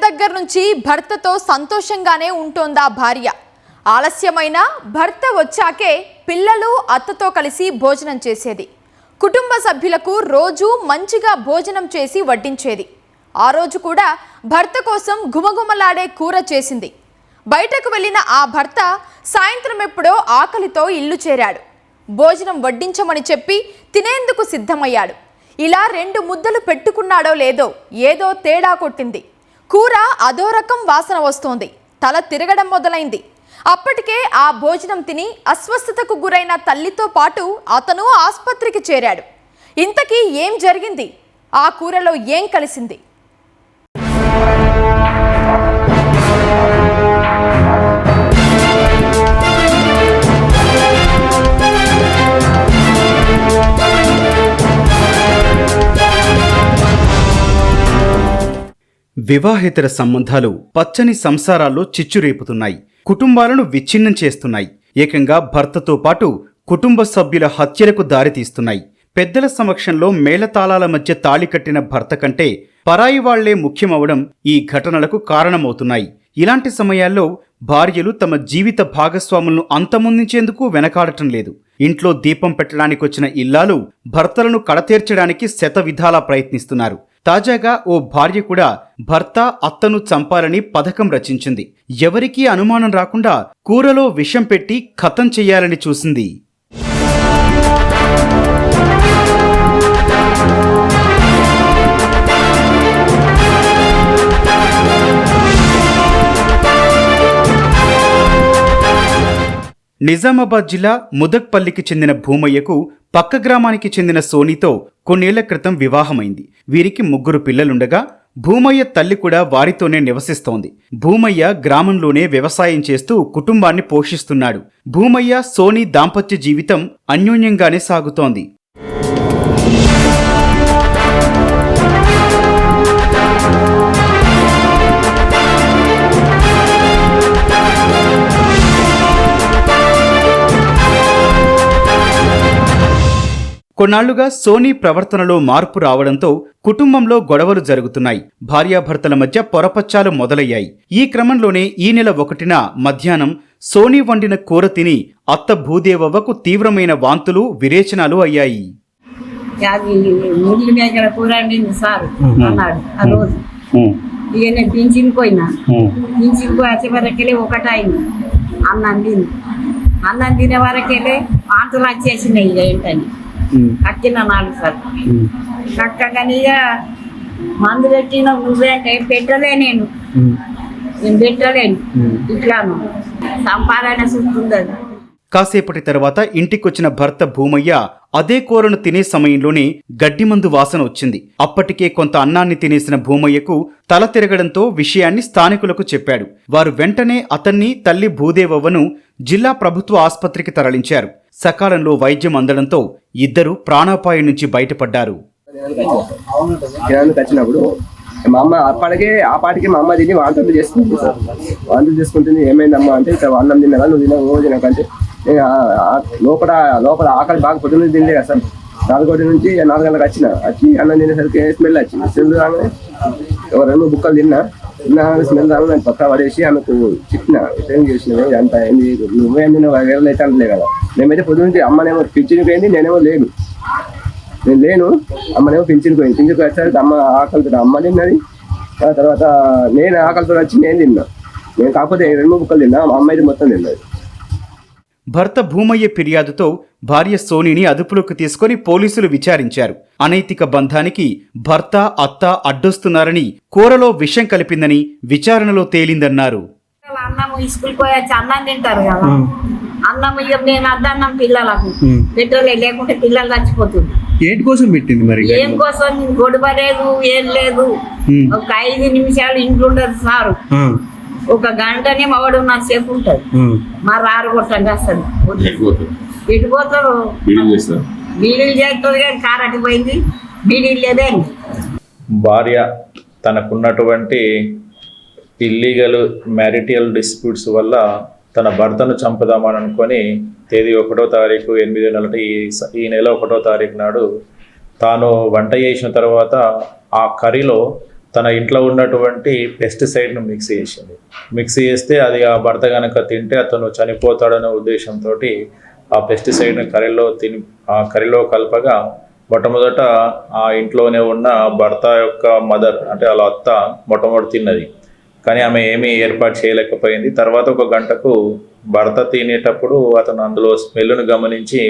దగ్గర నుంచి భర్తతో సంతోషంగానే ఉంటోందా భార్య. ఆలస్యమైన భర్త వచ్చాకే పిల్లలు అత్తతో కలిసి భోజనం చేసేది. కుటుంబ సభ్యులకు రోజు మంచిగా భోజనం చేసి వడ్డించేది. ఆ రోజు కూడా భర్త కోసం గుమగుమలాడే కూర చేసింది. బయటకు వెళ్ళిన ఆ భర్త సాయంత్రం ఎప్పుడో ఆకలితో ఇల్లు చేరాడు. భోజనం వడ్డించమని చెప్పి తినేందుకు సిద్ధమయ్యాడు. ఇలా 2 ముద్దలు పెట్టుకున్నాడో లేదో ఏదో తేడా కొట్టింది. కూర అదో రకం వాసన వస్తోంది. తల తిరగడం మొదలైంది. అప్పటికే ఆ భోజనం తిని అస్వస్థతకు గురైన తల్లితో పాటు అతను ఆసుపత్రికి చేరాడు. ఇంతకీ ఏం జరిగింది? ఆ కూరలో ఏం కలిసింది? వివాహేతర సంబంధాలు పచ్చని సంసారాల్లో చిచ్చురేపుతున్నాయి. కుటుంబాలను విచ్ఛిన్నం చేస్తున్నాయి. ఏకంగా భర్తతో పాటు కుటుంబ సభ్యుల హత్యలకు దారితీస్తున్నాయి. పెద్దల సమక్షంలో మేళతాళాల మధ్య తాళి కట్టిన భర్త కంటే పరాయి వాళ్లే ముఖ్యమవడం ఈ ఘటనలకు కారణమవుతున్నాయి. ఇలాంటి సమయాల్లో భార్యలు తమ జీవిత భాగస్వాములను అంతమొందించేందుకు వెనకాడటం లేదు. ఇంట్లో దీపం పెట్టడానికొచ్చిన ఇల్లాలు భర్తలను కడతేర్చడానికి శతవిధాలా ప్రయత్నిస్తున్నారు. తాజాగా ఓ భార్య కూడా భర్త అత్తను చంపాలని పథకం రచించింది. ఎవరికీ అనుమానం రాకుండా కూరలో విషం పెట్టి ఖతం చెయ్యాలని చూసింది. నిజామాబాద్ జిల్లా ముదక్పల్లికి చెందిన భూమయ్యకు పక్క గ్రామానికి చెందిన సోనీతో కొన్నేళ్ల క్రితం వివాహమైంది. వీరికి 3 పిల్లలుండగా భూమయ్య తల్లి కూడా వారితోనే నివసిస్తోంది. భూమయ్య గ్రామంలోనే వ్యవసాయం చేస్తూ కుటుంబాన్ని పోషిస్తున్నాడు. భూమయ్య సోనీ దాంపత్య జీవితం అన్యోన్యంగానే సాగుతోంది. కొన్నాళ్లుగా సోనీ ప్రవర్తనలో మార్పు రావడంతో కుటుంబంలో గొడవలు జరుగుతున్నాయి. భార్యాభర్తల మధ్య పొరపచ్చాలు మొదలయ్యాయి. ఈ క్రమంలోనే ఈ నెల 1న మధ్యాహ్నం సోనీ వండిన కూర తిని అత్త భూదేవవ్వకు తీవ్రమైన వాంతులు విరేచనాలు అయ్యాయి. అన్నం తినే వరకెళ్ళి వాంతులు వచ్చేసినాయి. ఏంటని కక్కిన 4 సార్లు కక్కగానే ఇక మందు పెట్టిన నువ్వేంటే పెట్టలే నేను పెట్టలేను. ఇట్లాను సంపాదన చూస్తుంది. కాసేపటి తర్వాత ఇంటికొచ్చిన భర్త భూమయ్య అదే కూరను తినే సమయంలోనే గడ్డిమందు వాసన వచ్చింది. అప్పటికే కొంత అన్నాన్ని తినేసిన భూమయ్యకు తల తిరగడంతో విషయాన్ని స్థానికులకు చెప్పాడు. వారు వెంటనే అతన్ని తల్లి భూదేవవ్వను జిల్లా ప్రభుత్వ ఆసుపత్రికి తరలించారు. సకాలంలో వైద్యం అందడంతో ఇద్దరు ప్రాణాపాయం నుంచి బయటపడ్డారు. మా అమ్మ ఆ పాటికి మా అమ్మ తిని వాంతులు చేసుకుంటుంది. ఏమైందమ్మా అంటే అన్నం తిన్నా నువ్వు తినవు తినకంటే లోపల ఆకలి బాగా పొద్దున్న తిండే కదా సార్. 4 నుంచి 4 గంటలకు వచ్చి అన్నం తినేసరికి స్మెల్ వచ్చింది. స్మెల్ రాగానే 2 బుక్కలు తిన్నా స్మెల్ రాగానే నేను పక్క పడేసి ఆమెకు చెప్పిన ఏం చేసినా అంత ఏంది నువ్వేం తిన్నావు వేరే అయితే అంటలే కదా. మేమైతే పొద్దున్న నుంచి అమ్మనేమో పింఛన్కి పోయింది, నేను లేను. అమ్మనేమో పింఛన్కి వచ్చేసరికి అమ్మ ఆకలితో అమ్మ తిన్నది. తర్వాత నేను ఆకలితో వచ్చి నేను తిన్నా. నేను కాకపోతే 2 బుక్కలు తిన్నా, మా అమ్మాయి మొత్తం తిన్నది. భర్త భూమయ్య ఫిర్యాదుతో భార్య సోనీని అదుపులోకి తీసుకుని పోలీసులు విచారించారు. అనైతిక బంధానికి భర్త అత్త అడ్డొస్తున్నారని, కూరలో విషం కలిపిందని విచారణలో తేలిందన్నారు. అన్నం స్కూల్కి పోయొచ్చి అన్నం తింటారు కదా, అన్నం నేను అద్దన్నం పిల్లలకు పెట్టలే, లేకుంటే పిల్లలు చచ్చిపోతుంది. ఏంటి కోసం పెట్టింది మరి? ఏం కోసం గొడవ లేదు, ఏం లేదు. ఒక 5 నిమిషాలు ఇంట్లో ఉండదు సారు. 1 గంటనే మవాడు నాకు సేపు ఉంటుంది. మా రారు కొట్టం కాస్తుంది. ఎటు పోతారు? బీడీలు చేస్తుంది కానీ కారు అటుపోయింది. బీడీలు లేదే. భార్య తనకున్నటువంటి ఇల్లీగల్ మ్యారిటల్ డిస్ప్యూట్స్ వల్ల తన భర్తను చంపుదామని అనుకొని తేదీ 1వ తారీఖు 8వ నెల ఈ నెల 1వ తారీఖు నాడు తాను వంట చేసిన తర్వాత ఆ కర్రీలో తన ఇంట్లో ఉన్నటువంటి పెస్టిసైడ్ను మిక్స్ చేసింది. మిక్స్ చేస్తే అది ఆ భర్త కనుక తింటే అతను చనిపోతాడనే ఉద్దేశంతో ఆ పెస్టిసైడ్ని కర్రీలో కలపగా మొట్టమొదట ఆ ఇంట్లోనే ఉన్న భర్త యొక్క మదర్ అంటే వాళ్ళ అత్త మొట్టమొదటి తిన్నది. కానీ ఆమె ఏమీ ఏర్పాటు చేయలేకపోయింది. తర్వాత ఒక గంటకు భర్త తినేటప్పుడు అతను అందులో స్మెల్ను గమనించి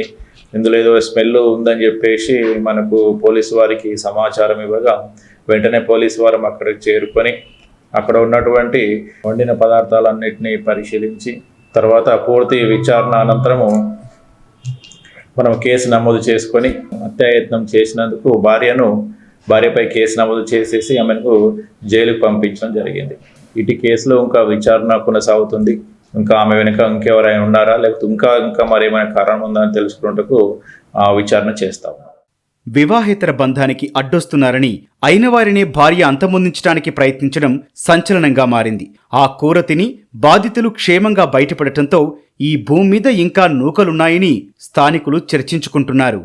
ఇందులో ఏదో స్మెల్ ఉందని చెప్పేసి మనకు పోలీసు వారికి సమాచారం ఇవ్వగా వెంటనే పోలీసు వారు అక్కడికి చేరుకొని అక్కడ ఉన్నటువంటి వండిన పదార్థాలన్నింటినీ పరిశీలించి తర్వాత పూర్తి విచారణ అనంతరము మనం కేసు నమోదు చేసుకొని హత్యాయత్నం చేసినందుకు భార్యపై కేసు నమోదు చేసేసి ఆమెను జైలుకు పంపించడం జరిగింది. ఇటు కేసులో ఇంకా విచారణ కొనసాగుతుంది. ఇంకా ఆమె వెనుక ఇంకెవరైనా ఉన్నారా లేకపోతే ఇంకా మరేమైనా కారణం ఉందా అని తెలుసుకున్నట్టుకు విచారణ చేస్తాం. వివాహేతర బంధానికి అడ్డొస్తున్నారని అయిన వారినే భార్య అంతమొందించడానికి ప్రయత్నించడం సంచలనంగా మారింది. ఆ కూర తిని బాధితులు క్షేమంగా బయటపడటంతో ఈ భూమి మీద ఇంకా నూకలున్నాయని స్థానికులు చర్చించుకుంటున్నారు.